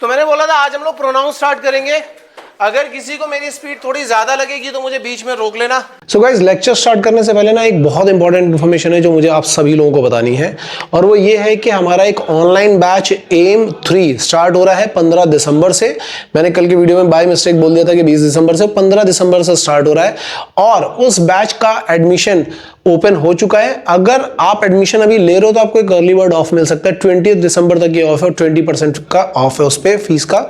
तो मैंने बोला था आज हम लोग प्रोनाउन स्टार्ट करेंगे। अगर किसी को मेरी स्पीड थोड़ी ज्यादा लगेगी तो मुझे बीच में रोक लेना। सो गाइस, लेक्चर स्टार्ट करने से पहले ना एक बहुत इंपॉर्टेंट इन्फॉर्मेशन है जो मुझे आप सभी लोगों को बतानी है, और वो ये है कि हमारा एक ऑनलाइन बैच एम 3 स्टार्ट हो रहा है 15 दिसंबर से। मैंने कल की वीडियो में बाय मिस्टेक बोल दिया था कि 20 दिसंबर से, 15 दिसंबर से स्टार्ट हो रहा है और उस बैच का एडमिशन ओपन हो चुका है। अगर आप एडमिशन अभी ले रहे हो तो आपको एक अर्ली बर्ड ऑफ मिल सकता है। 20 दिसंबर तक ये ऑफ है और 20% का ऑफ है उस पे फीस का।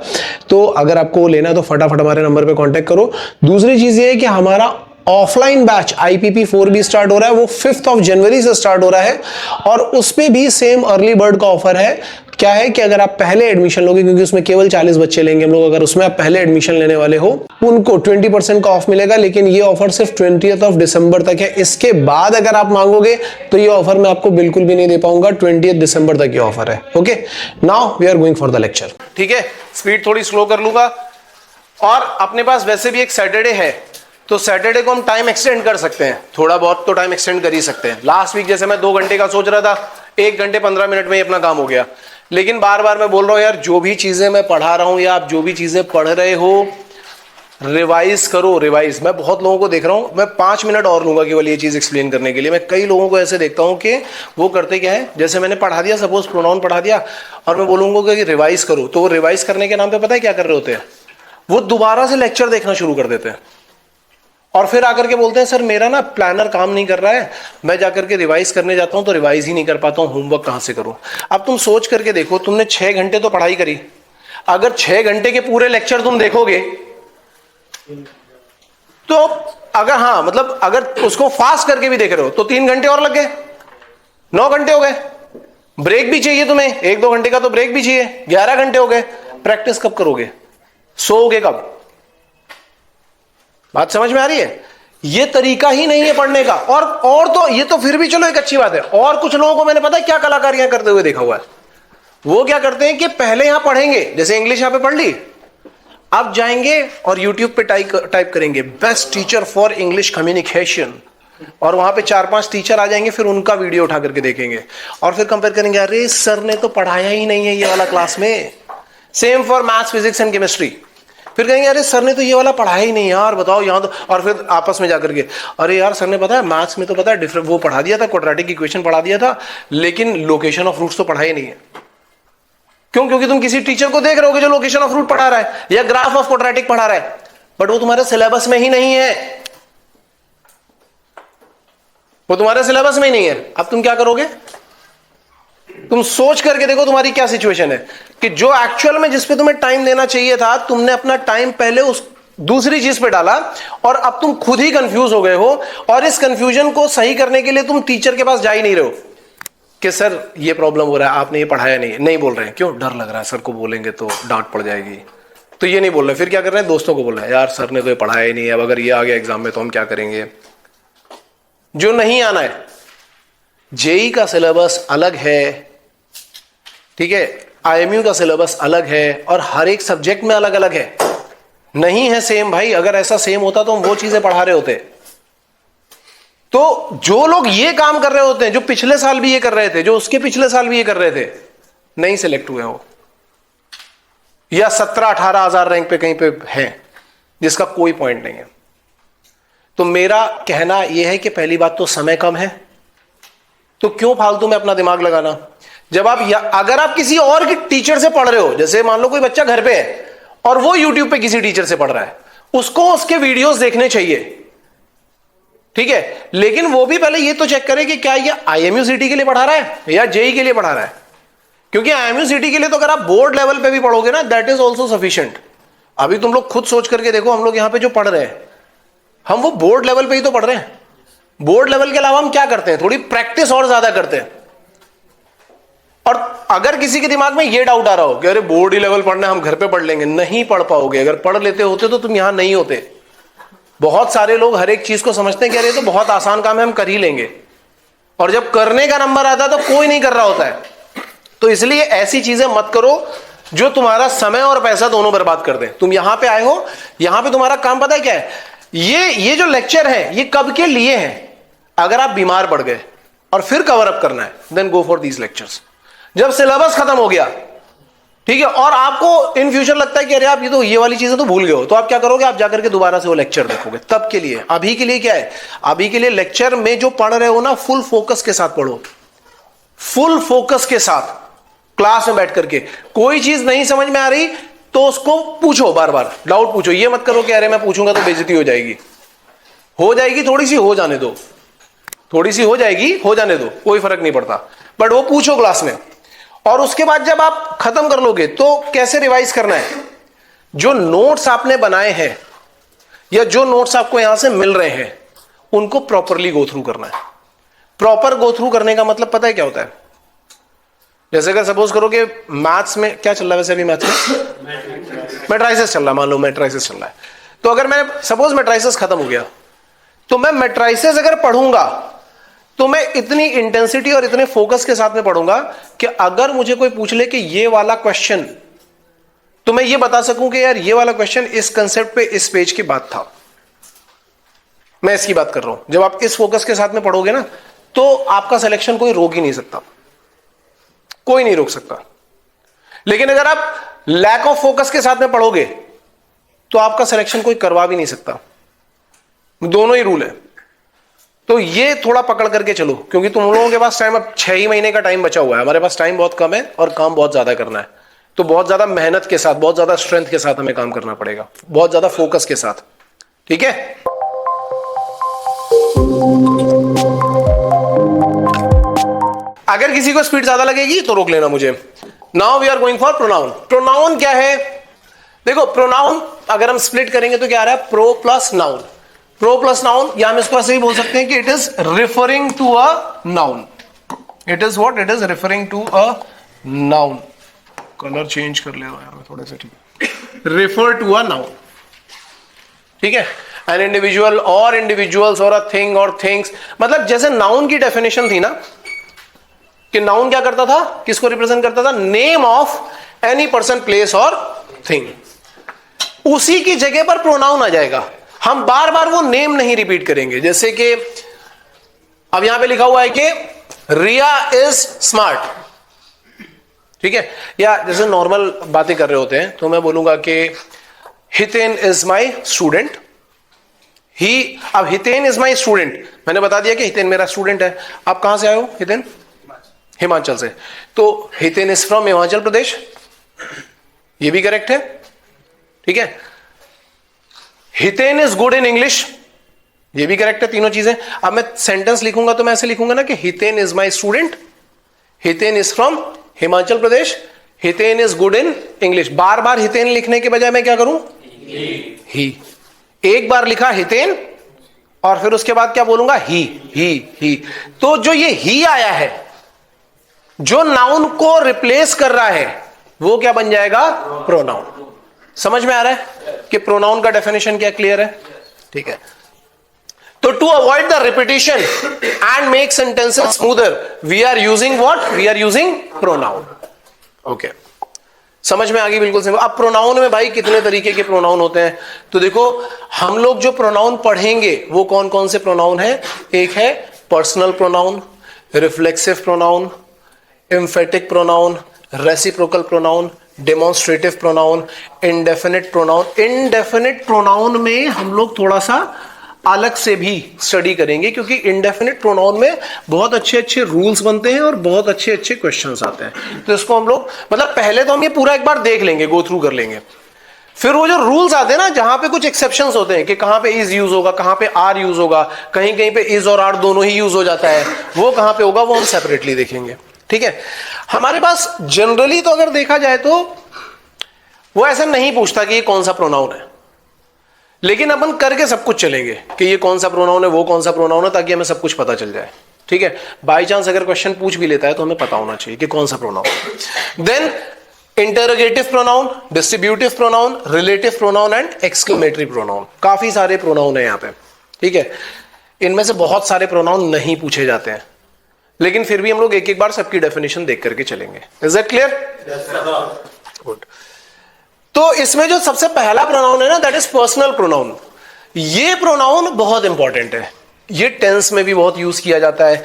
तो अगर आपको लेना है तो फटाफट हमारे नंबर पे कांटेक्ट करो। दूसरी चीज ये है कि हमारा offline batch IPP 4B start हो रहा है, वो 5 जनवरी से स्टार्ट हो रहा है और उस पे भी सेम अर्ली बर्ड का ऑफर है। क्या है कि अगर आप पहले एडमिशन लोगे, क्योंकि उसमें केवल 40 बच्चे लेंगे हम लोग, अगर उसमें आप पहले एडमिशन लेने वाले हो उनको 20% का ऑफ मिलेगा, लेकिन ये ऑफर सिर्फ 20 दिसंबर तक है। इसके बाद अगर आप मांगोगे तो ये ऑफर मैं आपको बिल्कुल भी नहीं दे पाऊंगा। 20 दिसंबर तक ये ऑफर है। Okay, now we are going for the lecture. ठीक है, स्पीड थोड़ी स्लो कर लूंगा और अपने पास वैसे भी एक सैटरडे है तो सैटरडे को हम टाइम एक्सटेंड कर सकते हैं, थोड़ा बहुत तो टाइम एक्सटेंड कर ही सकते हैं। लास्ट वीक जैसे मैं 2 घंटे का सोच रहा था, 1 घंटे 15 मिनट में ही अपना काम हो गया। लेकिन बार बार मैं बोल रहा हूं यार, जो भी चीजें मैं पढ़ा रहा हूं या आप जो भी चीजें पढ़ रहे हो, रिवाइज करो। रिवाइज, मैं बहुत लोगों को देख रहा हूं, मैं 5 मिनट और लूंगा केवल ये चीज एक्सप्लेन करने के लिए। मैं कई लोगों को ऐसे देखता हूं कि वो करते क्या है, जैसे मैंने पढ़ा दिया, सपोज प्रोनाउन पढ़ा दिया और मैं बोलूंगा कि रिवाइज करो, तो वो रिवाइज करने के नाम पे पता है क्या कर रहे होते हैं, वो दोबारा से लेक्चर देखना शुरू कर देते हैं और फिर आकर के बोलते हैं सर मेरा ना प्लानर काम नहीं कर रहा है, मैं जाकर के रिवाइज करने जाता हूं तो रिवाइज ही नहीं कर पाता हूं, होमवर्क कहां से करूं। अब तुम सोच करके देखो, तुमने 6 घंटे तो पढ़ाई करी, अगर 6 घंटे के पूरे लेक्चर तुम देखोगे तो अगर हाँ मतलब अगर उसको फास्ट करके भी देख रहे हो तो 3 घंटे और लग गए, 9 घंटे हो गए। ब्रेक भी चाहिए तुम्हें, 1-2 घंटे का तो ब्रेक भी चाहिए, 11 घंटे हो गए। प्रैक्टिस कब करोगे, सोओगे कब? बात समझ में आ रही है? ये तरीका ही नहीं है पढ़ने का। और तो ये तो फिर भी चलो एक अच्छी बात है। और कुछ लोगों को मैंने पता है क्या कलाकारियां करते हुए देखा हुआ है, वो क्या करते हैं कि पहले यहां पढ़ेंगे, जैसे इंग्लिश यहां पे पढ़ ली, अब जाएंगे और यूट्यूब पे टाइप करेंगे best teacher for English communication, और वहां पे 4-5 टीचर आ जाएंगे, फिर उनका वीडियो उठा करके देखेंगे और फिर कंपेयर करेंगे, अरे सर ने तो पढ़ाया ही नहीं है ये वाला क्लास में। Same for maths, physics and chemistry. फिर कहेंगे अरे सर ने तो ये वाला पढ़ाया ही नहीं यार, बताओ यहाँ तो। और फिर आपस में जाकर के, अरे यार सर ने पता है मैथ्स में तो पता है डिफरेंट वो पढ़ा दिया था, क्वाड्रेटिक इक्वेशन पढ़ा दिया था, लेकिन लोकेशन ऑफ रूट्स तो पढ़ा ही नहीं है। क्यों? क्योंकि तुम किसी टीचर को देख रहे हो जो लोकेशन ऑफ रूट पढ़ा रहा है या ग्राफ ऑफ क्वाड्रेटिक पढ़ा रहा है, बट वो तुम्हारे सिलेबस में ही नहीं है, वो तुम्हारे सिलेबस में ही नहीं है। अब तुम क्या करोगे? तुम सोच करके देखो तुम्हारी क्या सिचुएशन है कि जो एक्चुअल में जिस पे तुम्हें टाइम देना चाहिए था, तुमने अपना टाइम पहले उस दूसरी चीज पे डाला और अब तुम खुद ही कंफ्यूज हो गए हो। और इस कंफ्यूजन को सही करने के लिए तुम टीचर के पास जा ही नहीं रहे हो कि सर ये प्रॉब्लम हो रहा है, आपने ये पढ़ाया नहीं बोल रहे हैं। क्यों? डर लग रहा है सर को बोलेंगे तो डांट पड़ जाएगी, तो ये नहीं बोल रहे। फिर क्या कर रहे हैं? दोस्तों को बोल रहे हैं यार सर ने तो ये पढ़ाया ही नहीं है, अब अगर ये आ गया एग्जाम में तो हम क्या करेंगे। जो नहीं आना है, जेई का सिलेबस अलग है, ठीक है, IMU का सिलेबस अलग है और हर एक सब्जेक्ट में अलग अलग है, नहीं है सेम भाई। अगर ऐसा सेम होता तो हम वो चीजें पढ़ा रहे होते। तो जो लोग ये काम कर रहे होते हैं, जो पिछले साल भी ये कर रहे थे, जो उसके पिछले साल भी ये कर रहे थे, नहीं सिलेक्ट हुए हो या 17-18 हजार रैंक पे कहीं पे है, जिसका कोई पॉइंट नहीं है। तो मेरा कहना यह है कि पहली बात तो समय कम है, तो क्यों फालतू में अपना दिमाग लगाना। जब आप अगर आप किसी और की टीचर से पढ़ रहे हो, जैसे मान लो कोई बच्चा घर पे है और वो यूट्यूब पे किसी टीचर से पढ़ रहा है, उसको उसके वीडियोस देखने चाहिए, ठीक है, लेकिन वो भी पहले ये तो चेक करे कि क्या ये IMU CT के लिए पढ़ा रहा है या जेई के लिए पढ़ा रहा है। क्योंकि IMU CT के लिए तो अगर आप बोर्ड लेवल पे भी पढ़ोगे ना, दैट इज ऑल्सो सफिशिएंट। अभी तुम लोग खुद सोच करके देखो, हम लोग यहां पे जो पढ़ रहे हैं, हम वो बोर्ड लेवल पे ही तो पढ़ रहे हैं। बोर्ड लेवल के अलावा हम क्या करते हैं? थोड़ी प्रैक्टिस और ज्यादा करते हैं। और अगर किसी के दिमाग में ये डाउट आ रहा हो कि अरे बोर्ड ही लेवल पढ़ना है, हम घर पे पढ़ लेंगे, नहीं पढ़ पाओगे। अगर पढ़ लेते होते तो तुम यहां नहीं होते। बहुत सारे लोग हर एक चीज को समझते हैं कि अरे तो बहुत आसान काम है, हम कर ही लेंगे, और जब करने का नंबर आता है तो कोई नहीं कर रहा होता है। तो इसलिए ऐसी चीजें मत करो जो तुम्हारा समय और पैसा दोनों बर्बाद कर दे। तुम यहां पे आए हो, यहां पे तुम्हारा काम पता है क्या है? ये जो लेक्चर है ये कब के लिए है? अगर आप बीमार पड़ गए और फिर कवर अप करना है, then go for these lectures. जब सिलेबस खत्म हो गया ठीक है, और आपको इन फ्यूचर लगता है कि अरे आप ये वाली चीजें तो भूल गए हो, तो आप क्या करोगे, आप जाकर के दोबारा से वो लेक्चर देखोगे। तब के लिए, अभी के लिए क्या है, अभी के लिए लेक्चर में जो पढ़ रहे हो ना, फुल फोकस के साथ पढ़ो, फुल फोकस के साथ क्लास में बैठ करके। कोई चीज नहीं समझ में आ रही तो उसको पूछो, बार बार डाउट पूछो। ये मत करो कि अरे मैं पूछूंगा तो बेइज्जती हो जाएगी थोड़ी सी, हो जाने दो, थोड़ी सी हो जाएगी, हो जाने दो, कोई फर्क नहीं पड़ता, बट वो पूछो क्लास में। और उसके बाद जब आप खत्म कर लोगे तो कैसे रिवाइज करना है, जो नोट्स आपने बनाए हैं या जो नोट्स आपको यहां से मिल रहे हैं उनको प्रॉपरली गो थ्रू करना है। प्रॉपर गो थ्रू करने का मतलब पता है क्या होता है, जैसे अगर सपोज करो कि मैथ्स में क्या चल रहा है, वैसे अभी मैथ्स में मैट्राइसिस चल रहा है, मान लो मैट्राइसिस चल रहा है, तो अगर मैं सपोज मैट्राइसिस खत्म हो गया तो मैं मैट्राइसिस अगर पढ़ूंगा तो मैं इतनी इंटेंसिटी और इतने फोकस के साथ में पढ़ूंगा कि अगर मुझे कोई पूछ ले कि ये वाला क्वेश्चन, तो मैं ये बता सकूं कि यार ये वाला क्वेश्चन इस कंसेप्ट पे इस पेज की बात था, मैं इसकी बात कर रहा हूं। जब आप इस फोकस के साथ में पढ़ोगे ना तो आपका सिलेक्शन कोई रोक ही नहीं सकता, कोई नहीं रोक सकता। लेकिन अगर आप लैक ऑफ फोकस के साथ में पढ़ोगे तो आपका सिलेक्शन कोई करवा भी नहीं सकता। दोनों ही रूल है। तो ये थोड़ा पकड़ करके चलो, क्योंकि तुम लोगों के पास टाइम अब 6 ही महीने का टाइम बचा हुआ है, हमारे पास टाइम बहुत कम है और काम बहुत ज्यादा करना है। तो बहुत ज्यादा मेहनत के साथ, बहुत ज्यादा स्ट्रेंथ के साथ हमें काम करना पड़ेगा, बहुत ज्यादा फोकस के साथ, ठीक है। अगर किसी को स्पीड ज्यादा लगेगी तो रोक लेना मुझे। Now we are going for pronoun. Pronoun क्या है, देखो प्रोनाउन अगर हम स्प्लिट करेंगे तो क्या आ रहा है, pro plus noun. Pro plus noun, या हम इसको ऐसे ही बोल सकते हैं कि it is referring to a noun. It is what, it is referring to a noun. Colour change कर ले रहा हूं यार मैं थोड़े से, ठीक है। रिफर टू अ नाउन, ठीक है। एन इंडिविजुअल और इंडिविजुअल्स और अ थिंग और थिंग्स, मतलब जैसे नाउन की डेफिनेशन थी ना कि नाउन क्या करता था, किसको रिप्रेजेंट करता था, name of any person, place और थिंग। उसी की जगह पर प्रोनाउन आ जाएगा। हम बार बार वो नेम नहीं रिपीट करेंगे। जैसे कि अब यहां पे लिखा हुआ है कि रिया इज स्मार्ट, ठीक है। या जैसे नॉर्मल बातें कर रहे होते हैं तो मैं बोलूंगा कि हितेन इज माई स्टूडेंट। अब हितेन इज माई स्टूडेंट, मैंने बता दिया कि हितेन मेरा स्टूडेंट है। आप कहां से आए हो हितेन? हिमाचल से। तो हितेन इज फ्रॉम हिमाचल प्रदेश, ये भी करेक्ट है, ठीक है। Hiten is good in English, ये भी करेक्ट है, तीनों चीजें। अब मैं सेंटेंस लिखूंगा तो मैं ऐसे लिखूंगा ना कि Hiten is my student, Hiten is from Himachal Pradesh, Hiten is good in English. बार बार हितेन लिखने के बजाय मैं क्या करूं, ही। एक बार लिखा हितेन और फिर उसके बाद क्या बोलूंगा, ही। तो जो ये ही आया है, जो नाउन को रिप्लेस कर रहा है, वो क्या बन जाएगा, प्रोनाउन। समझ में आ रहा है कि प्रोनाउन का डेफिनेशन क्या, क्लियर है, ठीक है। तो to avoid the repetition and make sentences smoother we are using what, we are using pronoun. Okay, समझ में आ गई, बिल्कुल सिंपल। अब प्रोनाउन में भाई कितने तरीके के प्रोनाउन होते हैं, तो देखो हम लोग जो प्रोनाउन पढ़ेंगे वो कौन कौन से प्रोनाउन है। एक है personal pronoun, reflexive pronoun, emphatic pronoun, reciprocal pronoun, demonstrative pronoun, indefinite pronoun. Indefinite pronoun में हम लोग थोड़ा सा अलग से भी स्टडी करेंगे, क्योंकि इंडेफिनिट प्रोनाउन में बहुत अच्छे अच्छे रूल्स बनते हैं और बहुत अच्छे अच्छे क्वेश्चंस आते हैं। तो इसको हम लोग, मतलब पहले तो हम ये पूरा एक बार देख लेंगे, गो थ्रू कर लेंगे, फिर वो जो रूल्स आते हैं ना, जहां पे कुछ एक्सेप्शंस होते हैं कि कहां पे इज यूज होगा, कहां पे आर यूज होगा, कहीं कहीं पे इज और आर दोनों ही यूज हो जाता है, वो कहां पे होगा वो हम सेपरेटली देखेंगे, ठीक है। हमारे पास जनरली तो अगर देखा जाए तो वो ऐसा नहीं पूछता कि ये कौन सा प्रोनाउन है, लेकिन अपन करके सब कुछ चलेंगे कि ये कौन सा प्रोनाउन है, वो कौन सा प्रोनाउन है, ताकि हमें सब कुछ पता चल जाए, ठीक है। बाई चांस अगर क्वेश्चन पूछ भी लेता है तो हमें पता होना चाहिए कि कौन सा प्रोनाउन है। Then interrogative pronoun, distributive pronoun, relative pronoun and exclamatory pronoun. काफी सारे प्रोनाउन है यहाँ पे, ठीक है। इनमें से बहुत सारे प्रोनाउन नहीं पूछे जाते हैं, लेकिन फिर भी हम लोग एक एक बार सबकी डेफिनेशन देख करके चलेंगे। Is that clear? गुड। तो इसमें जो सबसे पहला प्रोनाउन है ना, दैट इज पर्सनल प्रोनाउन। ये प्रोनाउन बहुत इंपॉर्टेंट है, ये टेंस में भी बहुत यूज किया जाता है।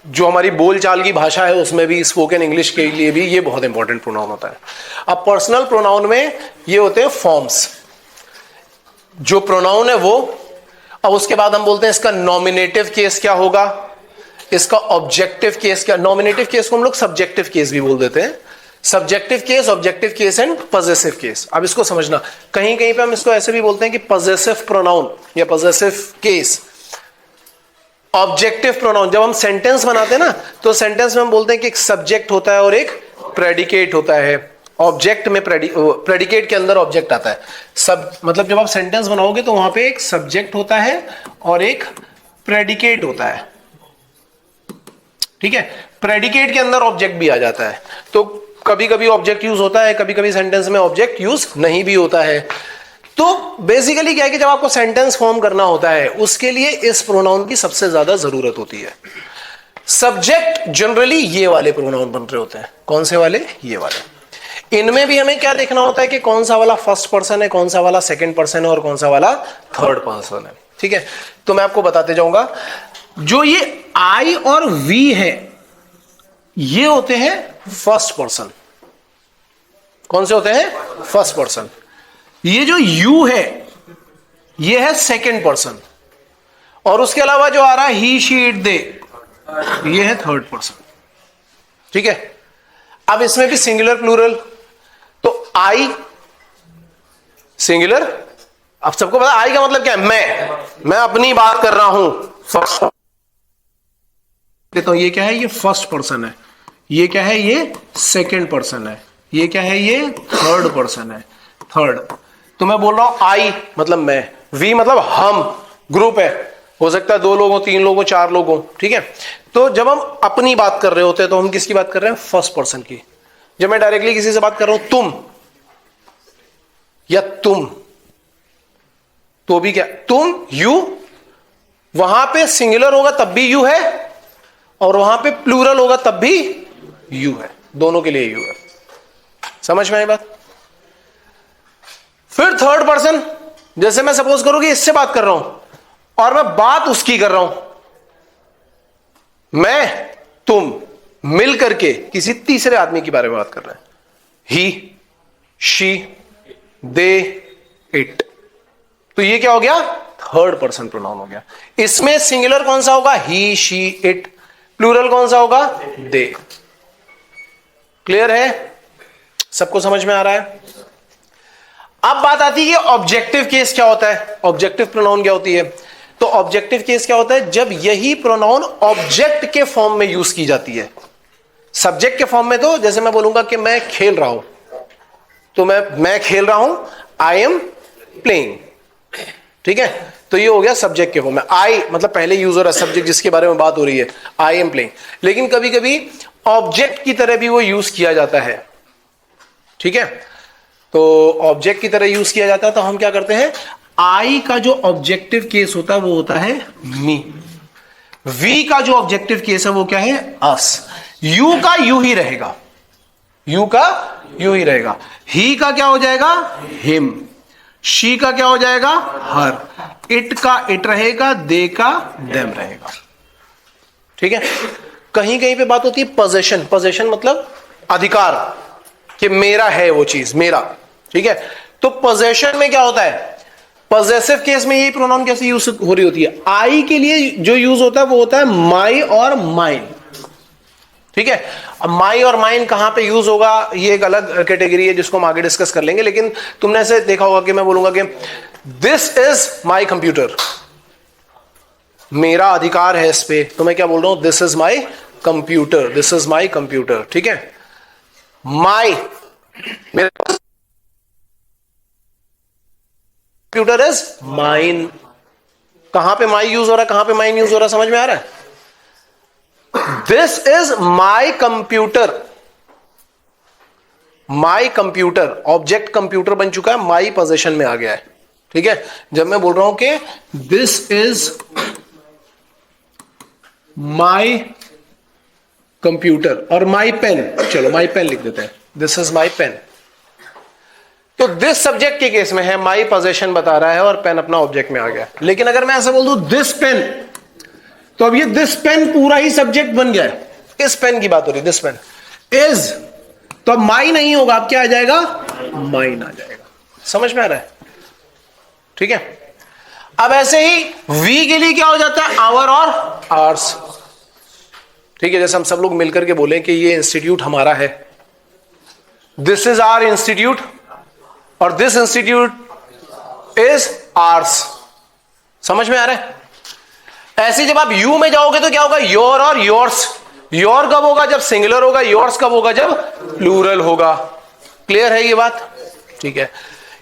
जो हमारी बोलचाल की भाषा है उसमें भी, स्पोकन इंग्लिश के लिए भी ये बहुत इंपॉर्टेंट प्रोनाउन होता है। अब पर्सनल प्रोनाउन में ये होते हैं फॉर्म्स, जो प्रोनाउन है वो। अब उसके बाद हम बोलते हैं इसका नॉमिनेटिव केस क्या होगा, इसका ऑब्जेक्टिव केस क्या। नॉमिनेटिव केस को हम लोग सब्जेक्टिव केस भी बोल देते हैं। Subjective case, objective case and possessive case. अब इसको समझना, कहीं कहीं पे हम इसको ऐसे भी बोलते हैं कि पॉजेसिव प्रोनाउन या पॉजेसिव केस, ऑब्जेक्टिव प्रोनाउन। जब हम सेंटेंस बनाते हैं ना, तो सेंटेंस में हम बोलते हैं कि एक सब्जेक्ट होता है और एक प्रेडिकेट होता है। ऑब्जेक्ट में प्रेडिकेट के अंदर ऑब्जेक्ट आता है। सब मतलब जब आप सेंटेंस बनाओगे तो वहां पे एक सब्जेक्ट होता है और एक प्रेडिकेट होता है, ठीक है। प्रेडिकेट के अंदर ऑब्जेक्ट भी आ जाता है। तो कभी कभी ऑब्जेक्ट यूज होता है, कभी कभी सेंटेंस में ऑब्जेक्ट यूज नहीं भी होता है। तो बेसिकली क्या है कि जब आपको सेंटेंस फॉर्म करना होता है उसके लिए इस प्रोनाउन की सबसे ज्यादा जरूरत होती है। सब्जेक्ट जनरली ये वाले प्रोनाउन बन रहे होते हैं। कौन से वाले? ये वाले। इनमें भी हमें क्या देखना होता है कि कौन सा वाला फर्स्ट पर्सन है, कौन सा वाला सेकंड पर्सन है और कौन सा वाला थर्ड पर्सन है, ठीक है। तो मैं आपको बताते जाऊंगा। जो ये आई और वी है ये होते हैं फर्स्ट पर्सन। कौन से होते हैं? First person. ये जो यू है ये है सेकंड पर्सन, और उसके अलावा जो आ रहा है ही शी इट दे ये है थर्ड पर्सन, ठीक है। अब इसमें भी सिंगुलर प्लूरल, तो आई सिंगुलर। अब सबको पता आई का मतलब क्या है? मैं अपनी बात कर रहा हूं। फर्स्ट तो ये क्या है? ये फर्स्ट पर्सन है। ये क्या है? ये सेकंड पर्सन है। ये क्या है? ये थर्ड पर्सन है, थर्ड। तो मैं बोल रहा हूं आई मतलब मैं, वी मतलब हम, ग्रुप है, हो सकता है 2 लोग हो, 3 लोग हो, 4 लोग हो, ठीक है। तो जब हम अपनी बात कर रहे होते हैं तो हम किसकी बात कर रहे हैं? फर्स्ट पर्सन की। जब मैं डायरेक्टली किसी से बात कर रहा हूं तुम या तुम, तो भी क्या? तुम, यू, वहां पे सिंगुलर होगा तब भी यू है और वहां पे प्लूरल होगा तब भी यू है, दोनों के लिए यू है। समझ में आई बात? फिर थर्ड पर्सन, जैसे मैं सपोज करूं कि इससे बात कर रहा हूं और मैं बात उसकी कर रहा हूं, मैं तुम मिल करके किसी तीसरे आदमी के बारे में बात कर रहे हैं। ही, शी, दे, इट। तो ये क्या हो गया? थर्ड पर्सन प्रोनाउन हो गया। इसमें सिंगुलर कौन सा होगा? ही, शी, इट। प्लूरल कौन सा होगा? दे। क्लियर है? सबको समझ में आ रहा है? अब बात आती है ऑब्जेक्टिव केस क्या होता है, ऑब्जेक्टिव प्रोनाउन क्या होती है। तो ऑब्जेक्टिव केस क्या होता है? जब यही प्रोनाउन ऑब्जेक्ट के फॉर्म में यूज की जाती है। सब्जेक्ट के फॉर्म में तो जैसे मैं बोलूंगा कि मैं खेल रहा हूं, तो मैं खेल रहा हूं, आई एम प्लेइंग, ठीक है। तो ये हो गया सब्जेक्ट के फॉर्म में। आई मतलब पहले यूज हो रहा है, सब्जेक्ट जिसके बारे में बात हो रही है, आई एम प्लेइंग। लेकिन कभी कभी ऑब्जेक्ट की तरह भी वो यूज किया जाता है, ठीक है। तो ऑब्जेक्ट की तरह यूज किया जाता है तो हम क्या करते हैं, आई का जो ऑब्जेक्टिव केस होता है वो होता है मी। वी का जो ऑब्जेक्टिव केस है वो क्या है? अस। यू का यू ही रहेगा, यू का यू ही रहेगा। ही का क्या हो जाएगा? हिम। शी का क्या हो जाएगा? हर। इट का इट रहेगा, दे का देम रहेगा, ठीक है। कहीं कहीं पे बात होती है पोजेशन। पोजेशन मतलब अधिकार, कि मेरा है वो चीज, मेरा, ठीक है। तो पोजेशन में क्या होता है? पॉजेसिव केस में यही प्रोनाउन कैसे यूज हो रही होती है? आई के लिए जो यूज होता है वो होता है माई और माइन, ठीक है। अब माई और माइन कहां पे यूज होगा ये एक अलग कैटेगरी है जिसको हम आगे डिस्कस कर लेंगे। लेकिन तुमने ऐसे देखा होगा कि मैं बोलूंगा कि दिस इज माई कंप्यूटर, मेरा अधिकार है इस पे, तो मैं क्या बोल रहा हूं? This is my computer, this is my computer, ठीक है। माई, मेरा कंप्यूटर इज माइन। कहां पे माई यूज हो रहा है, कहां पे माइन यूज हो रहा है, समझ में आ रहा है? This is my computer, my computer, object computer बन चुका है, माई पोजीशन में आ गया है, ठीक है। जब मैं बोल रहा हूं कि दिस इज माई कंप्यूटर और माई पेन, चलो माई पेन लिख देते हैं, दिस इज माई पेन। तो दिस सब्जेक्ट के केस में है, माई पोजीशन बता रहा है और पेन अपना ऑब्जेक्ट में आ गया। लेकिन अगर मैं ऐसा बोल दूं दिस पेन, तो अब ये दिस पेन पूरा ही सब्जेक्ट बन गया है, इस पेन की बात हो रही है, दिस पेन इज, तो अब माई नहीं होगा, अब क्या आ जाएगा, माइन आ जाएगा। समझ में आ रहा है? ठीक है। अब ऐसे ही वी के लिए क्या हो जाता है, आवर और आवर्स। ठीक है, जैसे हम सब लोग मिलकर के बोले कि ये इंस्टीट्यूट हमारा है, दिस इज आवर इंस्टीट्यूट, और दिस इंस्टीट्यूट इज आर्स। समझ में आ रहा है? ऐसे जब आप यू में जाओगे तो क्या होगा, योर और योर्स। योर कब होगा, जब सिंगुलर होगा। योर्स कब होगा, जब प्लूरल होगा। क्लियर है ये बात? ठीक है।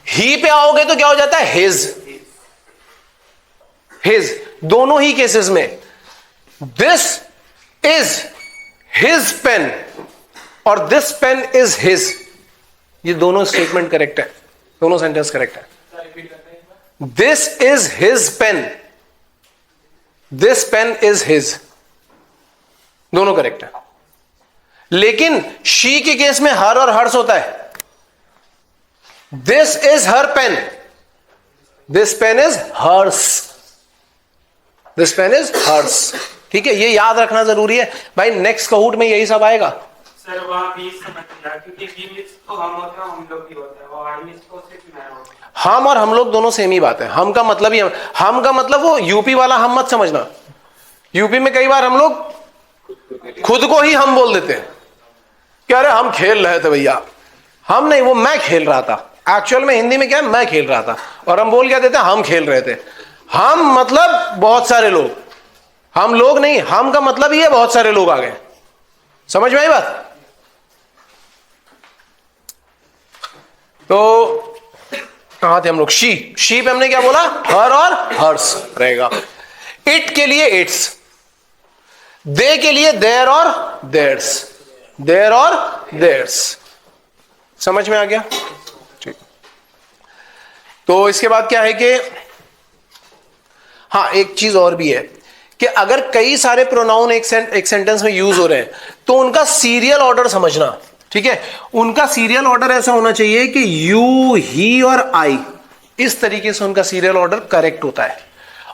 ही पे आओगे तो क्या हो जाता है, हिज। हिज दोनों ही केसेस में, दिस इज हिज पेन और दिस पेन इज हिज, ये दोनों स्टेटमेंट करेक्ट है, दोनों सेंटेंस करेक्ट है। This is his pen, this pen is his, दोनों करेक्ट है। लेकिन शी के केस में हर और हर्स होता है। This is her pen, this pen is hers, this pen is hers. ठीक है, ये याद रखना जरूरी है भाई, नेक्स्ट कहूट में यही सब आएगा। सर वहाँ भी समझ गया, क्योंकि वी मिक्स तो हम होते हैं, हम लोग भी होते हैं, और आई मिक्स तो सिर्फ मैं होता है। हम और हम लोग दोनों सेम ही बात है। हम का मतलब ही हम का मतलब वो यूपी वाला हम मत समझना। यूपी में कई बार हम लोग खुद को ही हम बोल देते हैं कि अरे हम खेल रहे थे भैया, हम नहीं, वो मैं खेल रहा था। एक्चुअल में हिंदी में क्या है, मैं खेल रहा था, और हम बोल क्या देते हैं, हम खेल रहे थे। हम मतलब बहुत सारे लोग, हम लोग नहीं, हम का मतलब ही है बहुत सारे लोग आ गए। समझ में आई बात? तो कहां थे हम लोग, शी। शी पे हमने क्या बोला, हर और हर्स रहेगा। इट के लिए इट्स, दे के लिए देयर और देयर्स, देयर और देयर्स। समझ में आ गया? ठीक। तो इसके बाद क्या है कि हाँ, एक चीज और भी है कि अगर कई सारे प्रोनाउन एक सेंटेंस में यूज हो रहे हैं तो उनका सीरियल ऑर्डर समझना। ठीक है, उनका सीरियल ऑर्डर ऐसा होना चाहिए कि यू, ही और आई, इस तरीके से उनका सीरियल ऑर्डर करेक्ट होता है।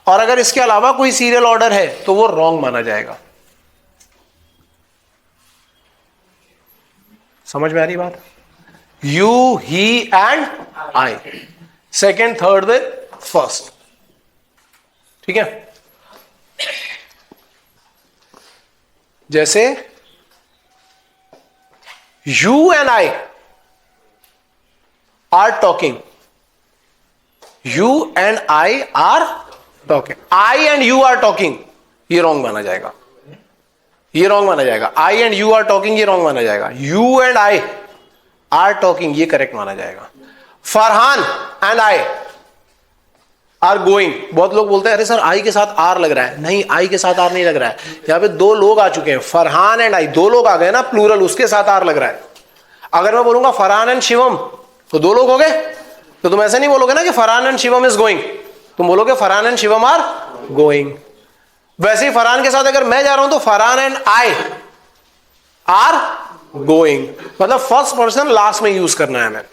और अगर इसके अलावा कोई सीरियल ऑर्डर है तो वो रॉन्ग माना जाएगा। समझ में आ रही बात? You, he and I, second, third, then first. ठीक है, जैसे you and I are talking, you and I are talking, I and you are talking, ये रॉन्ग माना जाएगा, ये रॉन्ग माना जाएगा। I and you are talking, ये रॉन्ग माना जाएगा। You and I are talking, ये करेक्ट माना जाएगा। Farhan and I are going, बहुत लोग बोलते हैं अरे सर आई के साथ आर लग रहा है। नहीं, आई के साथ आर नहीं लग रहा है, यहां पे दो लोग आ चुके हैं, फरहान एंड आई, दो लोग आ गए ना, प्लूरल, उसके साथ आर लग रहा है। अगर मैं बोलूंगा फरहान एंड शिवम तो दो लोग हो गए, तो तुम ऐसे नहीं बोलोगे ना कि Farhan and Shivam is going, तुम बोलोगे Farhan and Shivam are going. वैसे ही फरहान के साथ अगर मैं जा रहा हूं तो Farhan and I are going, मतलब फर्स्ट पर्सन लास्ट में यूज करना है हमें।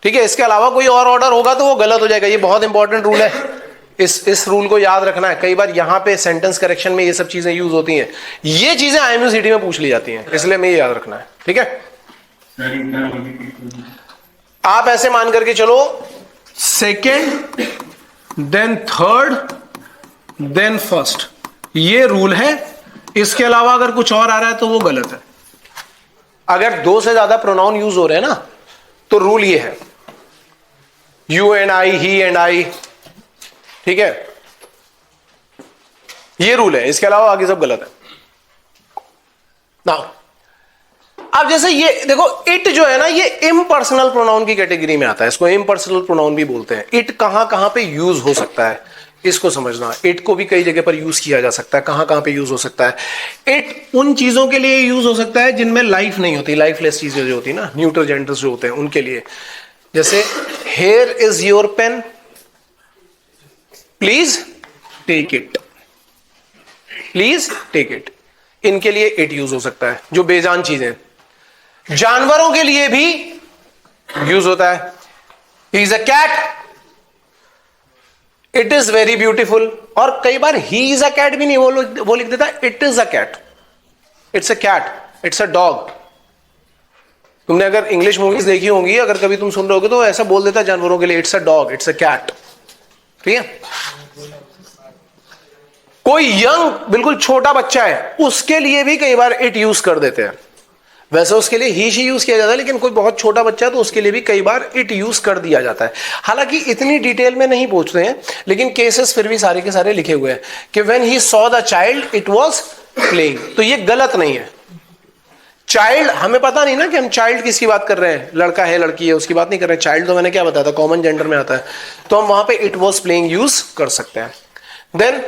ठीक है, इसके अलावा कोई और ऑर्डर होगा तो वो गलत हो जाएगा। ये बहुत इंपॉर्टेंट रूल है, इस रूल को याद रखना है। कई बार यहां पे सेंटेंस करेक्शन में ये सब चीजें यूज होती हैं, ये चीजें IMU सिटी में पूछ ली जाती हैं, इसलिए हमें ये याद रखना है। ठीक है, आप ऐसे मान करके चलो, second then third then first, ये रूल है। इसके अलावा अगर कुछ और आ रहा है तो वो गलत है। अगर दो से ज्यादा प्रोनाउन यूज हो रहे हैं ना तो रूल ये है, you and I, he and आई। ठीक है, ये रूल है, इसके अलावा आगे सब गलत है ना। अब जैसे ये देखो, इट जो है ना, ये इम्पर्सनल प्रोनाउन की कैटेगरी में आता है, इसको इम्पर्सनल प्रोनाउन भी बोलते हैं। इट कहां कहां पे यूज हो सकता है, इसको समझना। इट को भी कई जगह पर यूज किया जा सकता है, कहां कहां पे यूज हो सकता है। इट उन चीजों के लिए यूज हो सकता है जिनमें लाइफ नहीं होती, लाइफलेस चीजें जो होती है ना, न्यूट्रल जेंडर्स जो होते हैं उनके लिए। जैसे here is your pen, please take it, please take it, इनके लिए इट यूज हो सकता है, जो बेजान चीजें। जानवरों के लिए भी यूज होता है, he is a cat, it is very beautiful, और कई बार ही इज अ कैट भी नहीं, वो लिख देता it is a cat, it's a cat, it's a dog. तुमने अगर इंग्लिश मूवीज देखी होंगी, अगर कभी तुम सुन रहे होगे तो ऐसा बोल देता जानवरों के लिए, it's a dog, it's a cat. ठीक है, कोई यंग बिल्कुल छोटा बच्चा है उसके लिए भी कई बार इट यूज कर देते हैं। वैसे उसके लिए ही शी यूज किया जाता है, लेकिन कोई बहुत छोटा बच्चा है तो उसके लिए भी कई बार इट यूज कर दिया जाता है। हालांकि इतनी डिटेल में नहीं पूछते हैं, लेकिन केसेस फिर भी सारे के सारे लिखे हुए हैं कि when he saw the child it was playing, तो ये गलत नहीं है। चाइल्ड, हमें पता नहीं ना कि हम चाइल्ड किसकी बात कर रहे हैं, लड़का है लड़की है उसकी बात नहीं कर रहे हैं। चाइल्ड तो मैंने क्या बताया था, कॉमन जेंडर में आता है, तो हम वहां पे इट वाज प्लेइंग यूज कर सकते हैं। Then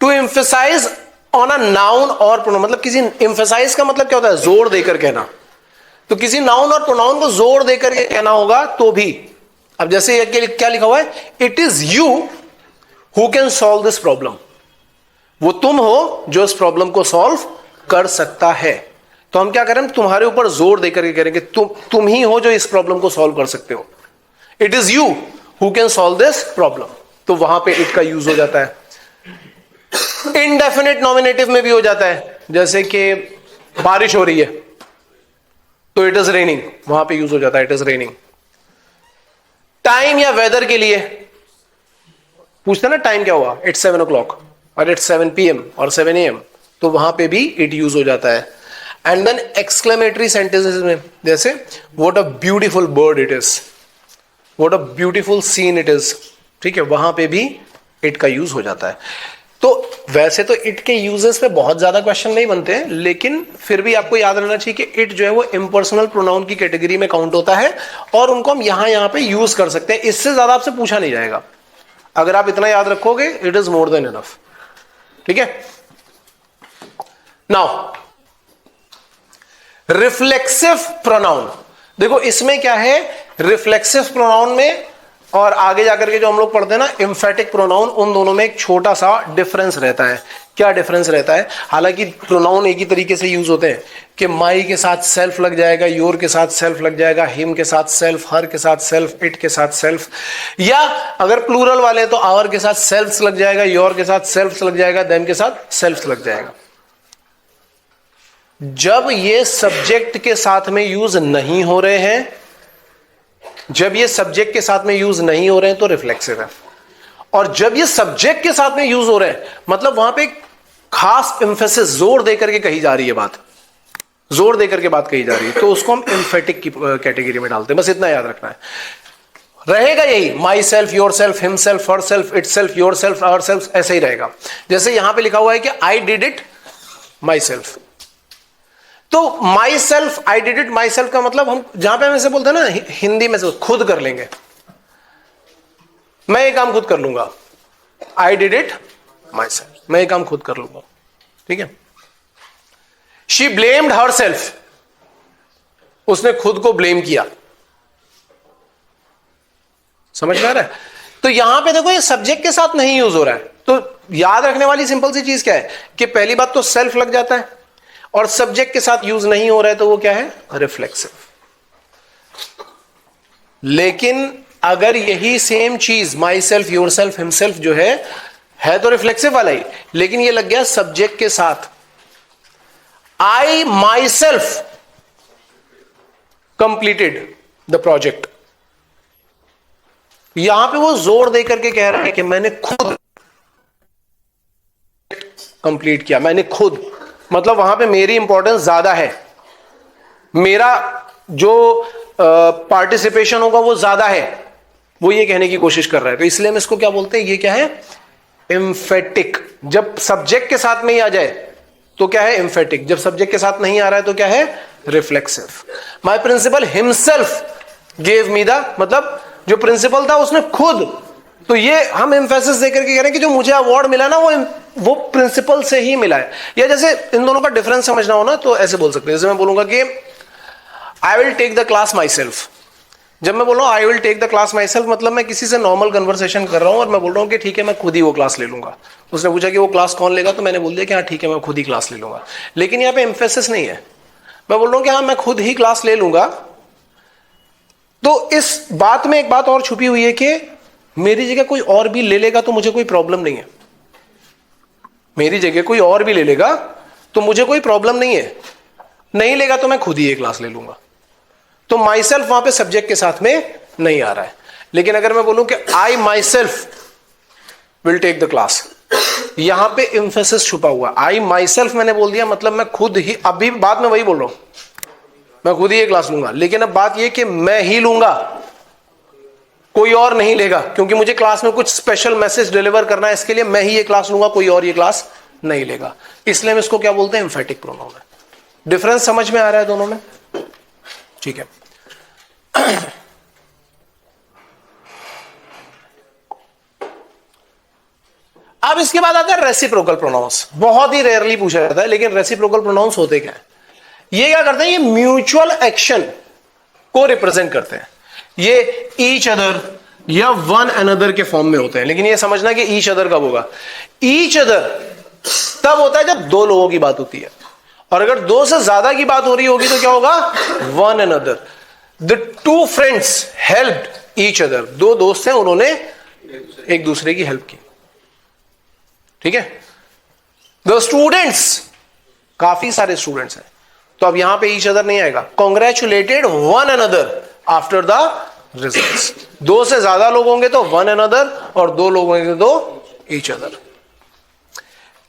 to emphasize on a noun और प्रोनाउन, मतलब किसी एम्फसाइज का मतलब क्या होता है, जोर देकर कहना। तो किसी नाउन और प्रोनाउन को जोर देकर के कहना होगा तो भी, अब जैसे ये क्या लिखा हुआ है, it is you who can solve this problem, वो तुम हो जो इस प्रॉब्लम को सॉल्व कर सकता है। तो हम क्या करें, तुम्हारे ऊपर जोर देकर के करेंगे, तुम ही हो जो इस प्रॉब्लम को सॉल्व कर सकते हो। It is you who can solve this problem, तो वहां पे इट का यूज हो जाता है। इनडेफिनेट नॉमिनेटिव में भी हो जाता है, जैसे कि बारिश हो रही है तो इट इज रेनिंग, वहां पे यूज हो जाता है इट इज रेनिंग। टाइम या वेदर के लिए पूछते ना टाइम क्या हुआ, इट्स 7 o'clock और इट्स 7 PM और 7 AM, तो वहां पे भी इट यूज हो जाता है। एंड देन एक्सक्लेमेटरी सेंटेंसेस में, जैसे what a beautiful bird it is, what a beautiful seen it is, ठीक है, वहां पे भी इट का यूज हो जाता है। तो वैसे तो इट के यूजेस पे बहुत ज्यादा क्वेश्चन नहीं बनते हैं, लेकिन फिर भी आपको याद रहना चाहिए कि इट जो है वो इम्पर्सनल प्रोनाउन की कैटेगरी में काउंट होता है और उनको हम यहां पे यूज कर सकते हैं। इससे ज्यादा आपसे पूछा नहीं जाएगा, अगर आप इतना याद रखोगे it is more than enough. ठीक है, नाउ रिफ्लेक्सिव प्रोनाउन, देखो इसमें क्या है, रिफ्लेक्सिव प्रोनाउन में और आगे जाकर के जो हम लोग पढ़ते हैं ना एम्फेटिक प्रोनाउन, उन दोनों में एक छोटा सा डिफरेंस रहता है। क्या डिफरेंस रहता है, हालांकि प्रोनाउन एक ही तरीके से यूज होते हैं कि माई के साथ सेल्फ लग जाएगा, योर के साथ सेल्फ लग जाएगा, हिम के साथ सेल्फ, हर के साथ सेल्फ, इट के साथ सेल्फ, या अगर प्लूरल वाले तो आवर के साथ सेल्फ लग जाएगा, योर के साथ सेल्फ लग जाएगा, देम के साथ सेल्फ लग जाएगा। जब ये सब्जेक्ट के साथ में यूज नहीं हो रहे हैं, जब ये सब्जेक्ट के साथ में यूज नहीं हो रहे हैं तो रिफ्लेक्सिव है, और जब ये सब्जेक्ट के साथ में यूज हो रहे हैं मतलब वहां पे खास एम्फेसिस, जोर देकर के कही जा रही है बात, जोर देकर के बात कही जा रही है, तो उसको हम एम्फेटिक की कैटेगरी में डालते हैं। बस इतना याद रखना है, रहेगा यही myself, yourself, himself, herself, itself, yourself, ourself, ऐसे ही रहेगा। जैसे यहां पे लिखा हुआ है कि I did it myself, तो myself, I did it myself का मतलब हम जहां पे हम ऐसे बोलते हैं ना हिंदी में से खुद कर लेंगे, मैं ये काम खुद कर लूंगा, आई डिड इट माई सेल्फ, मैं ये काम खुद कर लूंगा। ठीक है, शी ब्लेम्ड हर सेल्फ, उसने खुद को ब्लेम किया। समझ में आ रहा है? तो यहां पे देखो ये सब्जेक्ट के साथ नहीं यूज हो रहा है, तो याद रखने वाली सिंपल सी चीज क्या है कि पहली बात तो सेल्फ लग जाता है, और सब्जेक्ट के साथ यूज नहीं हो रहा है तो वो क्या है, रिफ्लेक्सिव। लेकिन अगर यही सेम चीज my self, your self, himself जो है तो रिफ्लेक्सिव वाला ही, लेकिन ये लग गया सब्जेक्ट के साथ, I myself completed the project, यहां पे वो जोर देकर के कह रहा है कि मैंने खुद कंप्लीट किया, मैंने खुद, मतलब वहां पे मेरी इंपॉर्टेंस ज्यादा है, मेरा जो पार्टिसिपेशन होगा वो ज्यादा है, वो ये कहने की कोशिश कर रहा है। तो इसलिए हम इसको क्या बोलते हैं, ये क्या है, एम्फेटिक। जब सब्जेक्ट के साथ में ही आ जाए तो क्या है, एम्फेटिक। जब सब्जेक्ट के साथ नहीं आ रहा है तो क्या है, reflexive. My principal himself gave me the, मतलब जो प्रिंसिपल था उसने खुद, तो ये हम एम्फेसिस देकर के कह रहे हैं कि जो मुझे अवार्ड मिला ना वो प्रिंसिपल से ही मिला है। या जैसे इन दोनों का डिफरेंस समझना हो ना तो ऐसे बोल सकते हैं, जैसे मैं बोलूंगा कि I will take the class myself. जब मैं बोल रहा हूं I will take the class myself, मतलब मैं किसी से नॉर्मल कन्वर्सेशन कर रहा हूं और मैं बोल रहा हूं कि ठीक है मैं खुद ही वो क्लास ले लूंगा। उसने पूछा कि वो क्लास कौन लेगा, तो मैंने बोल दिया कि हाँ ठीक है मैं खुद ही क्लास ले लूंगा। लेकिन यहाँ पे एम्फेसिस नहीं है, मैं बोल रहा हूं कि हाँ मैं खुद ही क्लास ले लूंगा। तो इस बात में एक बात और छुपी हुई है कि मेरी जगह कोई और भी ले लेगा तो मुझे कोई प्रॉब्लम नहीं है, मेरी जगह कोई और भी ले लेगा तो मुझे कोई प्रॉब्लम नहीं है, नहीं लेगा तो मैं खुद ही ये क्लास ले लूंगा। तो माई सेल्फ वहां पे सब्जेक्ट के साथ में नहीं आ रहा है। लेकिन अगर मैं बोलूं कि I myself will take the class, यहां पे एम्फेसिस छुपा हुआ, आई माई सेल्फ मैंने बोल दिया, मतलब मैं खुद ही, अभी बाद में वही बोल रहा हूं, मैं खुद ही ये क्लास लूंगा। लेकिन अब बात ये कि मैं ही लूंगा, कोई और नहीं लेगा, क्योंकि मुझे क्लास में कुछ स्पेशल मैसेज डिलीवर करना है, इसके लिए मैं ही ये क्लास लूंगा, कोई और ये क्लास नहीं लेगा। इसलिए हम इसको क्या बोलते हैं, एम्फेटिक प्रोनाउन है। डिफरेंस समझ में आ रहा है दोनों में? ठीक है। अब इसके बाद आता है रेसिप्रोकल प्रोनाउंस। बहुत ही रेयरली पूछा जाता है, लेकिन रेसिप्रोकल प्रोनाउंस होते क्या है? ये क्या करते हैं, ये म्यूचुअल एक्शन को रिप्रेजेंट करते हैं। ये ईच अदर या वन अनदर के फॉर्म में होते हैं। लेकिन ये समझना कि ईच अदर कब होगा, ईच अदर तब होता है जब दो लोगों की बात होती है, और अगर दो से ज्यादा की बात हो रही होगी तो क्या होगा, one another. The two friends helped each other, दो दोस्त हैं, उन्होंने एक दूसरे की हेल्प की। ठीक है। द स्टूडेंट्स, काफी सारे स्टूडेंट्स हैं, तो अब यहां पे ईच अदर नहीं आएगा। Congratulated one another after the results. दो से ज्यादा लोग होंगे तो वन अनदर, और दो लोग होंगे तो ईच अदर।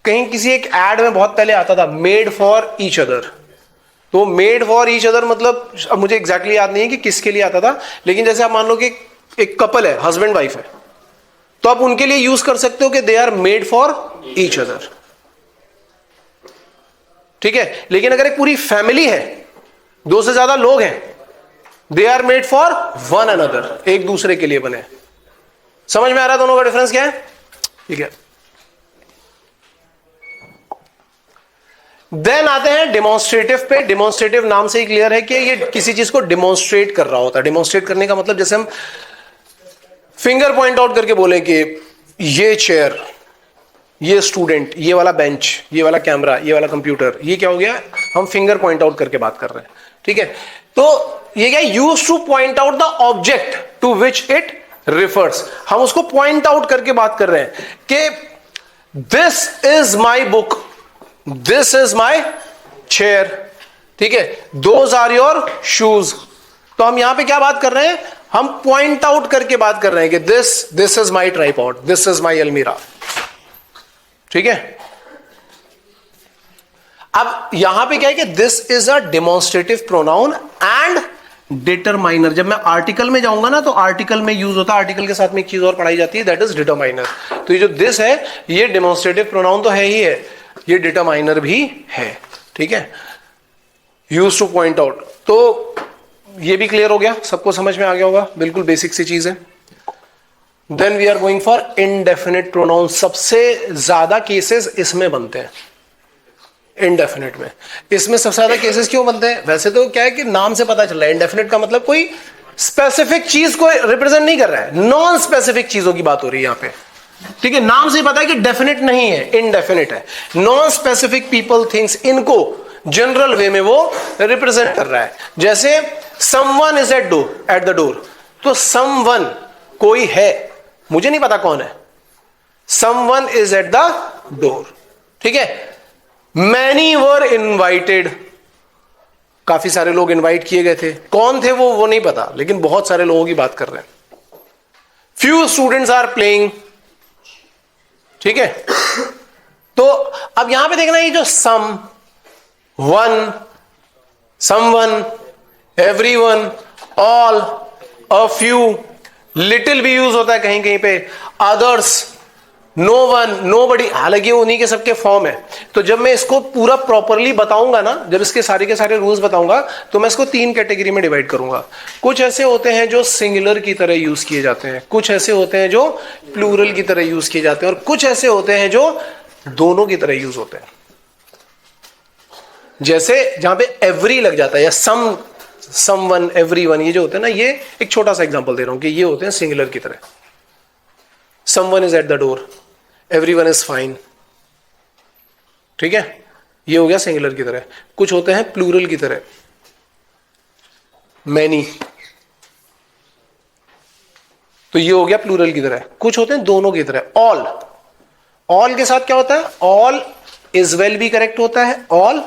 कहीं किसी एक एड में बहुत पहले आता था मेड फॉर ईच अदर, तो मेड फॉर ईच अदर मतलब, अब मुझे एग्जैक्टली याद नहीं है कि किसके लिए आता था, लेकिन जैसे आप मान लो कि एक कपल है, हस्बैंड वाइफ है, तो आप उनके लिए यूज कर सकते हो कि they are made for each other. ठीक है। लेकिन अगर एक पूरी फैमिली है, दो से ज्यादा लोग हैं, they are made for one another, एक दूसरे के लिए बने। समझ में आ रहा है दोनों का डिफरेंस क्या है? ठीक है। देन आते हैं डिमॉन्स्ट्रेटिव पे। डिमॉन्स्ट्रेटिव नाम से ही क्लियर है कि ये किसी चीज को डिमॉन्स्ट्रेट कर रहा होता है। डिमॉन्स्ट्रेट करने का मतलब जैसे हम फिंगर पॉइंट आउट करके बोले कि ये चेयर, ये स्टूडेंट, ये वाला बेंच, ये वाला कैमरा, ये वाला कंप्यूटर, ये क्या हो गया, हम फिंगर पॉइंट आउट करके बात कर रहे हैं। ठीक है। तो ये क्या, use to point out the object to which it refers. हम उसको पॉइंट आउट करके बात कर रहे हैं कि this is my book, this is my chair. ठीक है। Those are your shoes. तो हम यहां पे क्या बात कर रहे हैं, हम पॉइंट आउट करके बात कर रहे हैं कि this is my tripod, this is माई अलमीरा। ठीक है। अब यहां पे क्या है कि this is a demonstrative pronoun and determiner. जब मैं आर्टिकल में जाऊंगा ना, तो आर्टिकल में यूज होता है, आर्टिकल के साथ में एक चीज और पढ़ाई जाती है, दैट इज डिटरमाइनर। तो ये जो दिस है, ये डेमोन्स्ट्रेटिव प्रोनाउन तो है ही है, ये डिटरमाइनर भी है। ठीक है। यूज टू पॉइंट आउट, तो ये भी क्लियर हो गया, सबको समझ में आ गया होगा, बिल्कुल बेसिक सी चीज है। Then we are going for indefinite pronoun. सबसे ज्यादा केसेस इसमें बनते हैं, इनडेफिनिट में। इसमें सबसे ज्यादा केसेस क्यों बनते हैं? वैसे तो क्या है कि नाम से पता चल रहा है, इनडेफिनिट का मतलब कोई स्पेसिफिक चीज को रिप्रेजेंट नहीं कर रहा है, नॉन स्पेसिफिक चीजों की बात हो रही है यहां पे। ठीक है। नाम से पता है कि डेफिनेट नहीं है, इनडेफिनिट है। नॉन स्पेसिफिक पीपल थिंग्स, इनको जनरल वे में वो रिप्रेजेंट कर रहा है। जैसे someone is at the door, तो समवन कोई है, मुझे नहीं पता कौन है, someone is at the door. ठीक है। मैनी वर इनवाइटेड, काफी सारे लोग इनवाइट किए गए थे, कौन थे वो नहीं पता, लेकिन बहुत सारे लोगों की बात कर रहे हैं। Few students are playing. ठीक है। तो अब यहां पे देखना, ये जो some, one, someone, everyone, all, a few, little भी यूज होता है कहीं कहीं पे, others, no one, nobody, हालांकि उन्हीं के सबके फॉर्म है। तो जब मैं इसको पूरा प्रॉपरली बताऊंगा ना, जब इसके सारे के सारे रूल्स बताऊंगा, तो मैं इसको तीन कैटेगरी में डिवाइड करूंगा। कुछ ऐसे होते हैं जो सिंगुलर की तरह यूज किए जाते हैं, कुछ ऐसे होते हैं जो प्लूरल की तरह यूज किए जाते हैं, और कुछ ऐसे होते हैं जो दोनों की तरह यूज होते हैं। जैसे जहां पे एवरी लग जाता है, या समवन, एवरीवन, ये जो होते हैं ना, ये एक छोटा सा एग्जांपल दे रहा हूं कि ये होते हैं सिंगुलर की तरह। Someone is at the door, everyone is fine. ठीक है। ये हो गया सिंगुलर की तरह। कुछ होते हैं प्लूरल की तरह, मैनी, तो ये हो गया प्लूरल की तरह। कुछ होते हैं दोनों की तरह, ऑल। ऑल के साथ क्या होता है, ऑल इज वेल भी करेक्ट होता है, ऑल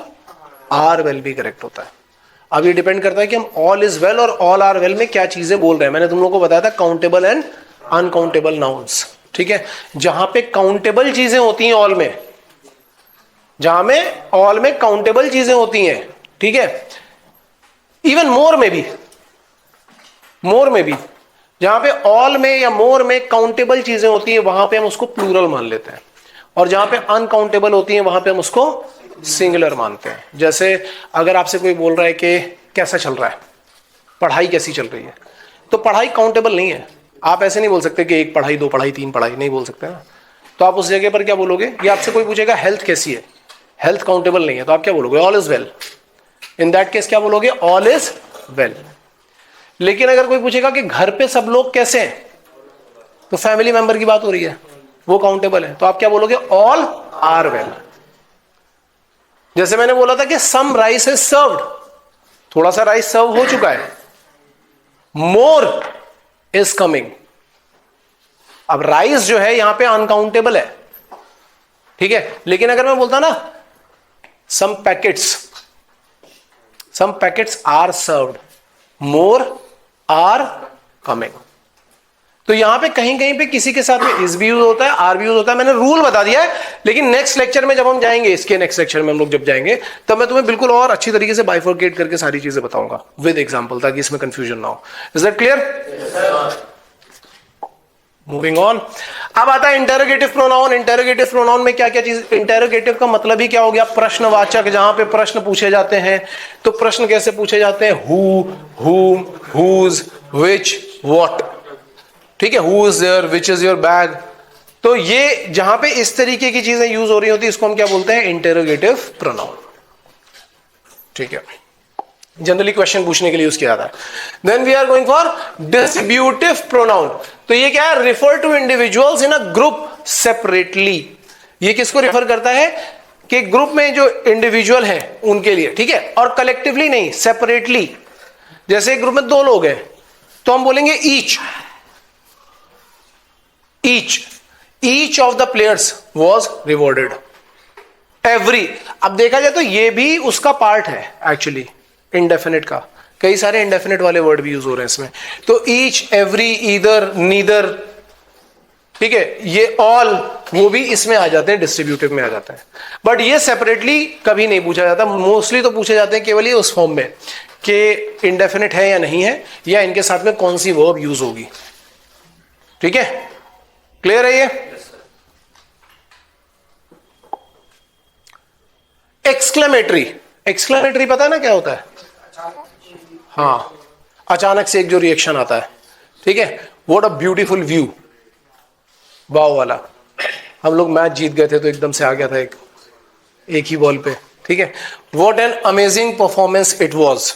आर वेल भी करेक्ट होता है। अब ये डिपेंड करता है कि हम ऑल इज वेल और ऑल आर वेल में क्या चीजें बोल रहे हैं। मैंने तुम लोगों को बताया था काउंटेबल एंड अनकाउंटेबल नाउन्स, ठीक है। जहां पे काउंटेबल चीजें होती हैं ऑल में, जहां में ऑल में काउंटेबल चीजें होती हैं, ठीक है, इवन मोर में भी, मोर में भी जहां पे ऑल में या मोर में काउंटेबल चीजें होती हैं वहां पे हम उसको प्लूरल मान लेते हैं, और जहां पे अनकाउंटेबल होती हैं वहां पे हम उसको सिंगुलर मानते हैं। जैसे अगर आपसे कोई बोल रहा है कि कैसा चल रहा है, पढ़ाई कैसी चल रही है, तो पढ़ाई काउंटेबल नहीं है। आप ऐसे नहीं बोल सकते कि एक पढ़ाई, दो पढ़ाई, तीन पढ़ाई, नहीं बोल सकते ना। तो आप उस जगह पर क्या बोलोगे, या आपसे कोई पूछेगा हेल्थ कैसी है, हेल्थ काउंटेबल नहीं है, तो आप क्या बोलोगे, all is well. In that case क्या बोलोगे, ऑल इज वेल। लेकिन अगर कोई पूछेगा कि घर पे सब लोग कैसे हैं, तो फैमिली मेंबर की बात हो रही है, वो काउंटेबल है, तो आप क्या बोलोगे, ऑल आर वेल। जैसे मैंने बोला था कि सम राइस इज सर्व्ड, थोड़ा सा राइस सर्व हो चुका है, मोर इज कमिंग। अब राइस जो है यहां पे अनकाउंटेबल है, ठीक है। लेकिन अगर मैं बोलता ना some packets are served, more are coming, तो यहां पे कहीं कहीं पे किसी के साथ में इज भी यूज होता है, आर भी यूज होता है। मैंने रूल बता दिया है, लेकिन नेक्स्ट लेक्चर में जब हम जाएंगे, इसके नेक्स्ट लेक्चर में हम लोग जब जाएंगे, तब मैं तुम्हें बिल्कुल और अच्छी तरीके से बाइफर्केट करके सारी चीजें बताऊंगा विद एग्जांपल, ताकि इसमें कंफ्यूजन ना हो। Is that clear? Moving on. अब आता है इंटेरोगेटिव प्रोनाउन। इंटेरोगेटिव प्रोनाउन में क्या क्या चीज, इंटेरोगेटिव का मतलब ही क्या हो गया, प्रश्नवाचक, जहां पे प्रश्न पूछे जाते हैं। तो प्रश्न कैसे पूछे जाते हैं, हु, हुम, हुज, विच, व्हाट, ठीक है, who is there, which is your bag. तो ये जहां पे इस तरीके की चीजें यूज हो रही होती है, इसको हम क्या बोलते हैं, इंटेरोगेटिव प्रोनाउन, ठीक है। जनरली क्वेश्चन पूछने के लिए यूज किया जाता है। Then we are going for distributive pronoun. तो ये क्या है, refer to individuals in a group separately. ये किसको रिफर करता है, कि ग्रुप में जो इंडिविजुअल है उनके लिए, ठीक है, और कलेक्टिवली नहीं, सेपरेटली। जैसे एक ग्रुप में दो लोग हैं तो हम बोलेंगे each of the players was rewarded, every. अब देखा जाए तो ये भी उसका पार्ट है एक्चुअली, इंडेफिनिट का। कई सारे इंडेफिनिट वाले वर्ड भी यूज हो रहे हैं इसमें। तो ईच, एवरी, ईदर, नीदर, ठीक है, ये ऑल, वो भी इसमें आ जाते हैं, डिस्ट्रीब्यूटिव में आ जाता है। बट ये सेपरेटली कभी नहीं पूछा जाता, मोस्टली तो पूछे जाते हैं केवल ये उस फॉर्म में कि इंडेफिनिट है या नहीं है, या इनके साथ में कौन सी वर्ब यूज होगी, ठीक है। क्लियर है ये? एक्सक्लेमेटरी पता है ना क्या होता है? हाँ, अचानक से एक जो रिएक्शन आता है, ठीक है। व्हाट अ ब्यूटीफुल व्यू, वाव वाला। हम लोग मैच जीत गए थे तो एकदम से आ गया था एक ही बॉल पे, ठीक है। What an amazing performance it was,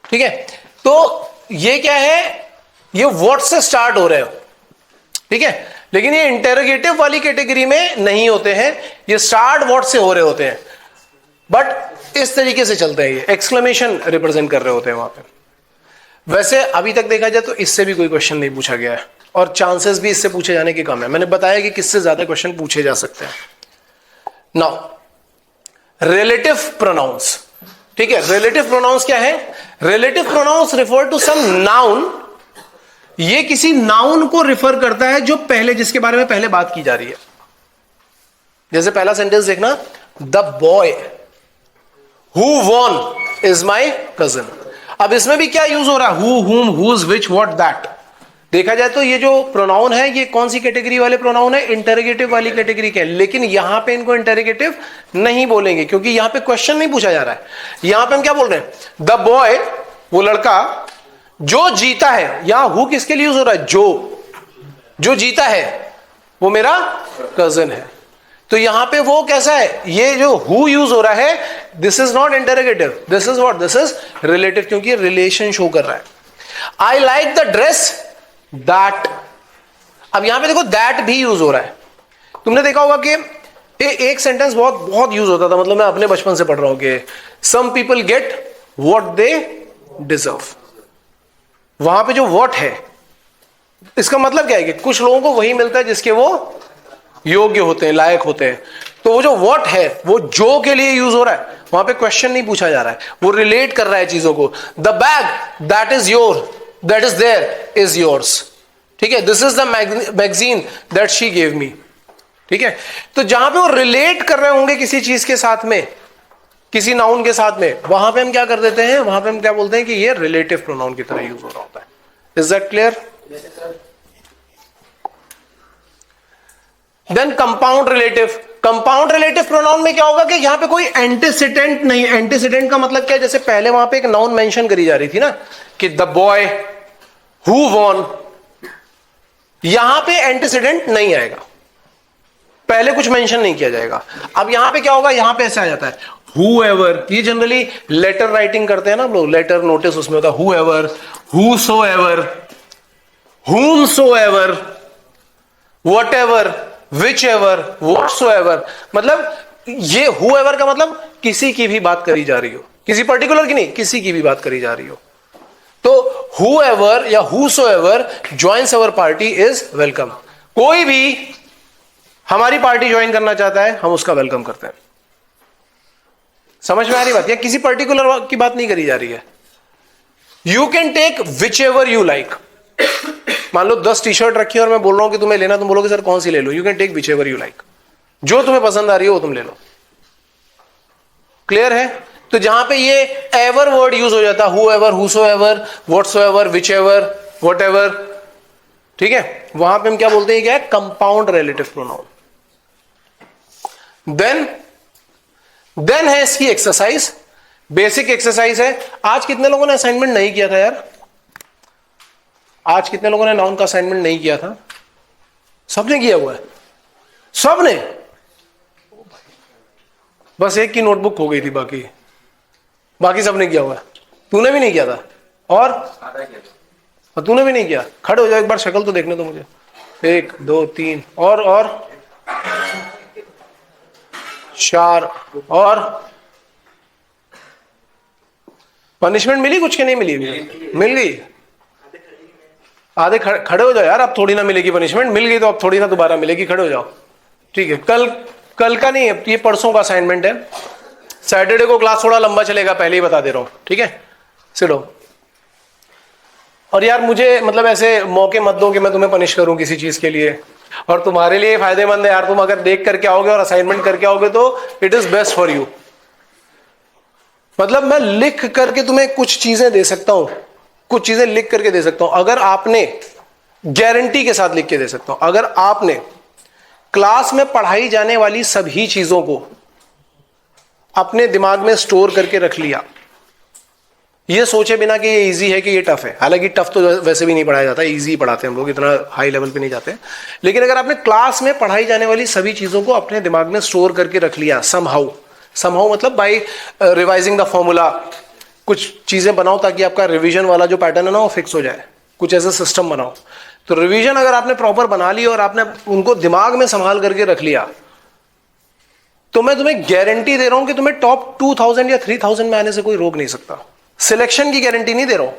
ठीक है। तो ये क्या है, ये व्हाट से स्टार्ट हो रहे हो, ठीक है। लेकिन ये इंटेरोगेटिव वाली कैटेगरी में नहीं होते हैं, ये स्टार्ट व्हाट से हो रहे होते हैं, बट इस तरीके से चलते हैं, ये एक्सक्लेमेशन रिप्रेजेंट कर रहे होते हैं वहां पे। वैसे अभी तक देखा जाए तो इससे भी कोई क्वेश्चन नहीं पूछा गया है, और चांसेस भी इससे पूछे जाने के कम है। मैंने बताया कि किससे ज्यादा क्वेश्चन पूछे जा सकते हैं। नाउ रिलेटिव प्रोनाउंस, ठीक है। रिलेटिव प्रोनाउंस क्या है, relative pronouns refer to some noun. ये किसी नाउन को रिफर करता है जो पहले, जिसके बारे में पहले बात की जा रही है। जैसे पहला सेंटेंस देखना, the boy who won is my cousin. अब इसमें भी क्या यूज हो रहा है, हु, हुम, हुज, विच, व्हाट, दैट। देखा जाए तो ये जो प्रोनाउन है, ये कौन सी कैटेगरी वाले प्रोनाउन है, इंटेरोगेटिव वाली कैटेगरी के। लेकिन यहां पे इनको इंटेरोगेटिव नहीं बोलेंगे, क्योंकि यहां पे क्वेश्चन नहीं पूछा जा रहा है। यहां पे हम क्या बोल रहे हैं, द बॉय, वो लड़का जो जीता है। यहां हु किसके लिए यूज हो रहा है, जो जीता है वो मेरा कजिन है। तो यहां पे वो कैसा है, ये जो हु यूज हो रहा है, this is not interrogative, this is what, this is relative, क्योंकि रिलेशन शो कर रहा है। I like the dress that. अब यहां पे देखो दैट भी यूज हो रहा है। तुमने देखा होगा कि एक सेंटेंस बहुत यूज होता था, मतलब मैं अपने बचपन से पढ़ रहा हूं कि some people get what they deserve. वहां पे जो व्हाट है इसका मतलब क्या है कि कुछ लोगों को वही मिलता है जिसके वो योग्य होते हैं, लायक होते हैं। तो वो जो व्हाट है वो जो के लिए यूज हो रहा है, वहां पे क्वेश्चन नहीं पूछा जा रहा है, वो रिलेट कर रहा है चीजों को। The bag that is your, that is there is yours, ठीक है। This is the magazine that she gave me, ठीक है। तो जहां पे वो रिलेट कर रहे होंगे किसी चीज के साथ में, किसी नाउन के साथ में, वहां पे हम क्या कर देते हैं, वहां पे हम क्या बोलते हैं कि ये रिलेटिव प्रोनाउन की तरह यूज हो रहा होता है। Is that clear? Then compound relative. Compound relative pronoun में क्या होगा कि यहां पे कोई एंटीसीडेंट नहीं। एंटीसीडेंट का मतलब क्या है, जैसे पहले वहां पे एक नाउन मेंशन करी जा रही थी ना कि द बॉय हु वॉन, यहां पे एंटीसीडेंट नहीं आएगा, पहले कुछ मेंशन नहीं किया जाएगा। अब यहां पे क्या होगा, यहां पे ऐसे आ जाता है हूएवर। ये जनरली लेटर राइटिंग करते हैं ना हम लोग, लेटर नोटिस, उसमें होता है whoever, whosoever, whomsoever, whatever, whichever, whatsoever। मतलब ये whoever का मतलब किसी की भी बात करी जा रही हो, किसी पर्टिकुलर की नहीं, किसी की भी बात करी जा रही हो। तो whoever या whosoever joins our party is welcome। कोई भी हमारी पार्टी ज्वाइन करना चाहता है, हम उसका वेलकम करते हैं। समझ में आ रही बात? या किसी पर्टिकुलर की बात नहीं करी जा रही है। You can take whichever you like. मान लो 10 टी शर्ट रखी है और मैं बोल रहा हूं कि तुम्हें लेना, तुम बोलोगे सर कौन सी ले लो। You can take whichever you like, जो तुम्हें पसंद आ रही है वो तुम ले लो। क्लियर है? तो जहां पे ये एवर वर्ड यूज हो जाता है, whoever, whosoever, whatsoever, whichever, whatever, ठीक है, वहां पे हम क्या बोलते हैं, क्या है, कंपाउंड रिलेटिव प्रोनाउन। देन है इसकी एक्सरसाइज, बेसिक एक्सरसाइज है। आज कितने लोगों ने असाइनमेंट नहीं किया था यार? आज कितने लोगों ने नाउन का असाइनमेंट नहीं किया था? सबने किया हुआ है, सबने। बस एक की नोटबुक हो गई थी, बाकी सबने किया हुआ है। तूने भी नहीं किया था? और तूने भी नहीं किया? खड़े हो जाओ, एक बार शक्ल तो देखने दो मुझे। 1 2 3 और 4 और। पनिशमेंट मिली कुछ के नहीं मिली? मिल गई। आधे खड़े हो जाओ यार, अब थोड़ी ना मिलेगी पनिशमेंट। मिल गई तो अब थोड़ी ना दोबारा मिलेगी, खड़े हो जाओ। ठीक है, कल का नहीं है, ये परसों का असाइनमेंट है। सैटरडे को क्लास थोड़ा लंबा चलेगा, पहले ही बता दे रहा हूं, ठीक है। सिडो। और यार मुझे मतलब ऐसे मौके मत दो कि मैं तुम्हें पनिश करूं किसी चीज के लिए, और तुम्हारे लिए फायदेमंद है यार, तुम अगर देख करके आओगे और असाइनमेंट करके आओगे तो it is best for you. मतलब मैं लिख करके तुम्हें कुछ चीजें दे सकता हूं, कुछ चीजें लिख करके दे सकता हूं, अगर आपने, गारंटी के साथ लिख के दे सकता हूं, अगर आपने क्लास में पढ़ाई जाने वाली सभी चीजों को अपने दिमाग में स्टोर करके रख लिया, ये सोचे बिना कि ये इजी है कि ये टफ है। हालांकि टफ तो वैसे भी नहीं पढ़ाया जाता, इजी पढ़ाते हैं हम लोग, इतना हाई लेवल पे नहीं जाते। लेकिन अगर आपने क्लास में पढ़ाई जाने वाली सभी चीजों को अपने दिमाग में स्टोर करके रख लिया, समहाउ मतलब बाय रिवाइजिंग द फॉर्मूला, कुछ चीजें बनाओ ताकि आपका रिवीजन वाला जो पैटर्न है ना वो फिक्स हो जाए, कुछ ऐसा सिस्टम बनाओ। तो रिवीजन अगर आपने प्रॉपर बना ली और आपने उनको दिमाग में संभाल करके रख लिया, तो मैं तुम्हें गारंटी दे रहा हूं कि तुम्हें टॉप 2000 या 3000 में आने से कोई रोक नहीं सकता। सिलेक्शन की गारंटी नहीं दे रहा हूं,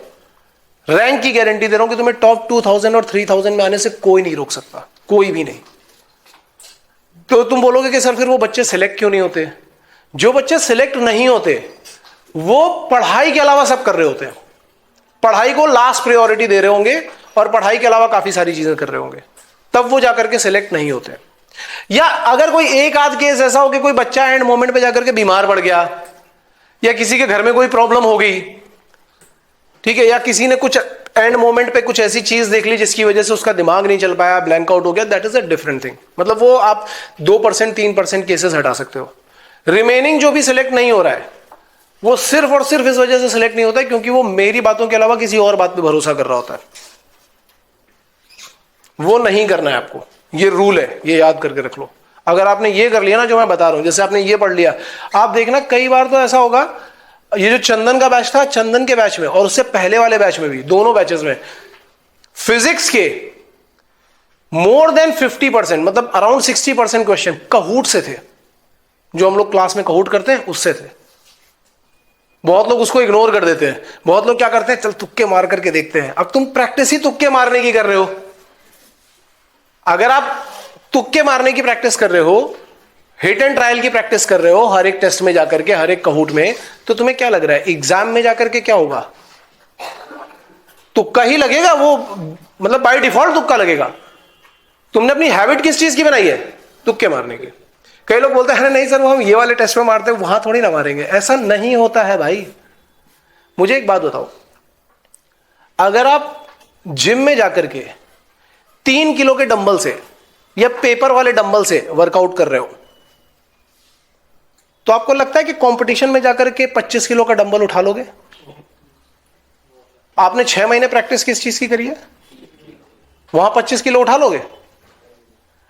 रैंक की गारंटी दे रहा हूं कि तुम्हें टॉप 2000 और 3000 में आने से कोई नहीं रोक सकता, कोई भी नहीं। तो तुम बोलोगे कि सर फिर वो बच्चे सिलेक्ट क्यों नहीं होते? जो बच्चे सिलेक्ट नहीं होते वो पढ़ाई के अलावा सब कर रहे होते हैं, पढ़ाई को लास्ट प्रायोरिटी दे रहे होंगे और पढ़ाई के अलावा काफी सारी चीजें कर रहे होंगे, तब वो जाकर के सिलेक्ट नहीं होते। या अगर कोई एक आध केस ऐसा हो कि कोई बच्चा एंड मोमेंट पे जाकर के बीमार पड़ गया, या किसी के घर में कोई प्रॉब्लम हो गई, ठीक है, या किसी ने कुछ एंड मोमेंट पे कुछ ऐसी चीज देख ली जिसकी वजह से उसका दिमाग नहीं चल पाया, ब्लैंक आउट हो गया, that is a different thing. मतलब वो आप 2% 3% केसेस हटा सकते हो। रिमेनिंग जो भी सिलेक्ट नहीं हो रहा है वो सिर्फ और सिर्फ इस वजह से सिलेक्ट नहीं होता है क्योंकि वो मेरी बातों के अलावा किसी और बात पे भरोसा कर रहा होता है। वो नहीं करना है आपको, ये रूल है, ये याद करके रख लो। अगर आपने ये कर लिया ना जो मैं बता रहा हूं, जैसे आपने ये पढ़ लिया, आप देखना कई बार तो ऐसा होगा, ये जो चंदन का बैच था, चंदन के बैच में और उससे पहले वाले बैच में भी, दोनों बैचेस में फिजिक्स के मोर देन 50%, मतलब अराउंड 60% क्वेश्चन कहूट से थे। जो हम लोग क्लास में कहूट करते हैं उससे थे। बहुत लोग उसको इग्नोर कर देते हैं, बहुत लोग क्या करते हैं, चल तुक्के मार करके देखते हैं। अब तुम प्रैक्टिस ही तुक्के मारने की कर रहे हो, अगर आप तुक्के मारने की प्रैक्टिस कर रहे हो, हिट एंड ट्रायल की प्रैक्टिस कर रहे हो हर एक टेस्ट में जाकर के, हर एक कहूट में, तो तुम्हें क्या लग रहा है एग्जाम में जाकर के क्या होगा? तुक्का ही लगेगा वो, मतलब बाय डिफॉल्ट तुक्का लगेगा। तुमने अपनी हैबिट किस चीज की बनाई है? तुक्के मारने की। कई लोग बोलते हैं नहीं सर वो हम ये वाले टेस्ट में मारते हैं, वहां थोड़ी ना मारेंगे। ऐसा नहीं होता है भाई। मुझे एक बात बताओ, अगर आप जिम में जाकर के 3 किलो के डंबल से या पेपर वाले डंबल से वर्कआउट कर रहे हो, तो आपको लगता है कि कंपटीशन में जाकर के 25 किलो का डंबल उठा लोगे? आपने 6 महीने प्रैक्टिस किस चीज की करी है? वहां 25 किलो उठा लोगे?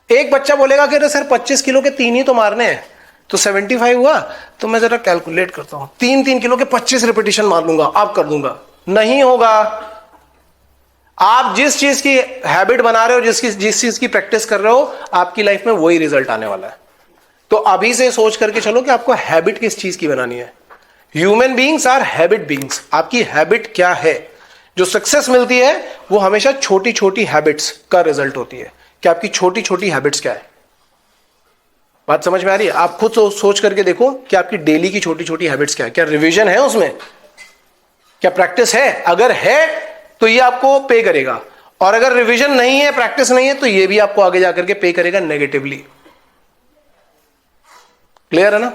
एक बच्चा बोलेगा कि अरे सर 25 किलो के 3 ही तो मारने हैं, तो 75 हुआ। तो मैं जरा कैलकुलेट करता हूं, 3 किलो के 25 रिपीटिशन मार लूंगा, आप कर दूंगा। नहीं होगा। आप जिस चीज की हैबिट बना रहे हो, जिस चीज की प्रैक्टिस कर रहे हो, आपकी लाइफ में वही रिजल्ट आने वाला है। तो अभी से सोच करके चलो कि आपको हैबिट किस चीज की बनानी है। Human beings are habit beings. आपकी हैबिट क्या है? जो सक्सेस मिलती है वो हमेशा छोटी छोटी हैबिट्स का रिजल्ट होती है। कि आपकी छोटी छोटी हैबिट्स क्या है? बात समझ में आ रही है? आप खुद सोच करके देखो कि आपकी डेली की छोटी छोटी हैबिट्स क्या है। क्या रिवीजन है उसमें? क्या प्रैक्टिस है? अगर है तो ये आपको पे करेगा, और अगर रिवीजन नहीं है, प्रैक्टिस नहीं है, तो ये भी आपको आगे जाकर के पे करेगा नेगेटिवली। क्लियर है ना?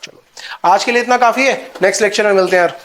चलो आज के लिए इतना काफी है, नेक्स्ट लेक्चर में मिलते हैं यार।